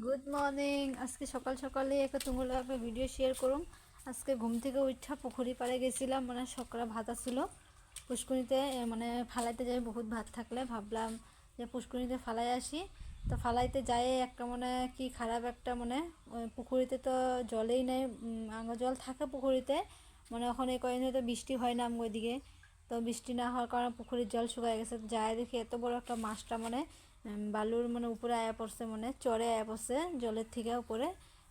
Good morning. আজকে সকাল সকালে একটা তোমার একটা ভিডিও শেয়ার করুম। আজকে ঘুম থেকে উঠা পুকুরি পাড়ে গেছিলাম, মানে সকালে ভাত আসছিল পুষ্কুনিতে, মানে ফালাইতে যাই বহুত ভাত থাকলে ভাবলাম যে পুষ্কুনিতে ফালাই আসি। তো ফালাইতে যাই একটা মানে কি খারাপ একটা মানে পুকুরিতে তো জলেই নেই, জল থাকে পুকুরিতে, মানে ওখানে কয়েকদিন হয়তো বৃষ্টি হয় না ওই দিকে। তো বৃষ্টি না হওয়ার কারণে পুকুরির জল শুকায় গেছে। যায় দেখি এত বড় একটা মাছটা মানে বালুর মানে উপরে আয়া পড়ছে, মানে চরে আয়া পড়ছে জলের থেকে উপরে।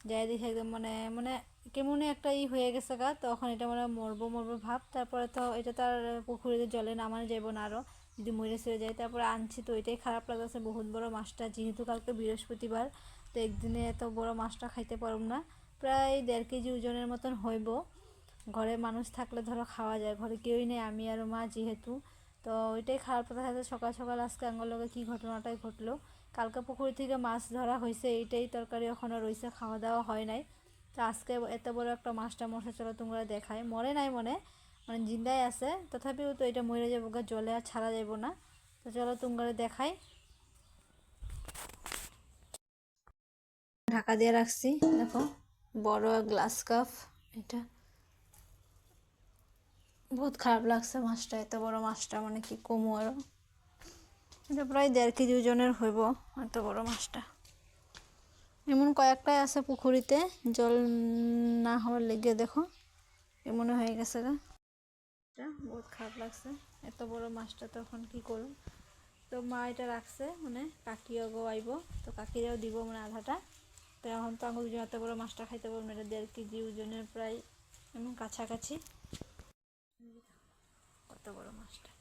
যাই দেখি একদম মানে মানে কেমন একটা হয়ে গেছে গা। তখন এটা মানে মরবো মরবো ভাব। তারপরে তো এটা তার পুকুরিতে জলে নামানো যাবো না, আরও যদি মরে সরে যায়। তারপরে আনছি তো এটাই খারাপ লাগছে, বহুত বড় মাছটা, যেহেতু কালকে বৃহস্পতিবার, তো একদিনে এত বড় মাছটা খাইতে পারব না। প্রায় 1.5 কেজি ওজনের মতন হইব। ঘরে মানুষ থাকলে ধরো খাওয়া যায়, ঘরে কেউই নেই, আমি আর মা যেহেতু। তো ওইটাই খারাপ কথা হয়েছে। সকাল সকাল আজকে আঙ্গলকে কী ঘটনাটাই ঘটলো। কালকে পুকুর থেকে মাছ ধরা হয়েছে, এইটাই তরকারি এখনও রয়েছে, খাওয়া দাওয়া হয় নাই। তো আজকে এত বড় একটা মাছটা মরছে, চলো তোমরা দেখায়। মরে নাই মানে মানে জিন্দাই আছে, তথাপিও তো এটা মরে যাবো গা, জলে আর ছাড়া যাব না। তো চলো তোমরা দেখাই। ঢাকা দিয়ে রাখছি, দেখো বড় গ্লাস কাপ। এটা বহুত খারাপ লাগছে মাছটা, এত বড় মাছটা মানে কি কমু আরো। এটা প্রায় 1.5 কেজি ওজনের হইব এত বড় মাছটা। এমন কয়েকটাই আছে পুকুরিতে, জল না হওয়ার লেগে দেখো এমন হয়ে গেছে গা। এটা বহুত খারাপ লাগছে, এত বড় মাছটা তখন কি করুম। তো মা এটা রাখছে, মানে কাকিও গো আইব, তো কাকিরাও দিব মানে আধাটা। তো এখন তো আমি এত বড় মাছটা খাইতে পারবো না, এটা 1.5 কেজি ওজনের প্রায় এমন কাছাকাছি। কত বড় মাছটা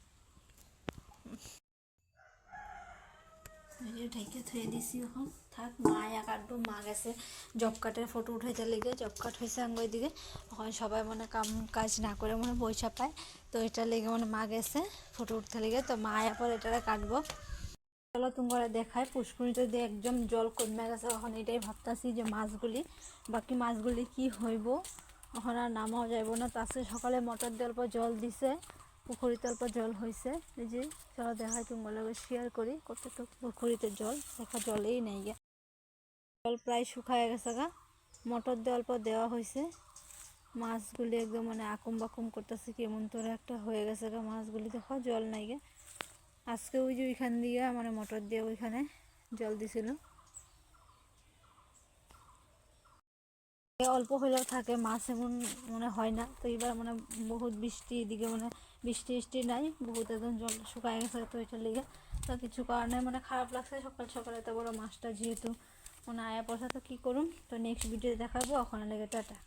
ঢেকে থুয়ে দিছি, এখন থাক। মা কাটবো, মা গেছে জব কার্ডের ফটো উঠাইতে লেগে, জব কার্ড হয়েছে আঙ্গুর দিকে। এখন সবাই মানে কাম কাজ না করে মানে পয়সা পায়, তো এটা লেগে মানে মা গেছে ফটো উঠতে লেগে। তো মা পর এটারে কাটবো। চলো তোমরা দেখায়। পুষ্কুনিতে দিয়ে একদম জল কমে গেছে, এখন এটাই ভাবতেছি যে মাছগুলি, বাকি মাছগুলি কি হইব, এখন আর নামাও যাইব না। তো আজকে সকালে মোটর দিয়ে অল্প জল দিছে, পুকুরিতে অল্প জল হয়েছে। এই যে চলো দেখাই, তোমরা শেয়ার করি। কত তো পুকুরিতে জল, দেখা জলেই নেই গা, জল প্রায় শুকায় গেছে গা। মোটর দিয়ে অল্প দেওয়া হয়েছে, মাছগুলি একদম মানে আকুম বাকুম করতেছে, কেমন তোরা একটা হয়ে গেছে গা মাছগুলি। দেখো জল নাই গে। আজকে ওই যে ওইখান দিয়ে মানে মোটর দিয়ে ওইখানে জল দিছিল, অল্প হইলেও থাকে মাছ, এমন মনে হয় না। তো এবার মানে বহুত বৃষ্টি, এদিকে মানে বৃষ্টি নাই, বহুত একদম জল শুকায় গেছে। তো এটার লেগে তো কিছু কারণে মানে খারাপ লাগছে সকাল সকাল এত বড় মাছটা যেহেতু মানে আয়া পয়সা। তো কী করুম, তো নেক্সট ভিডিও দেখাবো, ওখানে লেগে টাটা।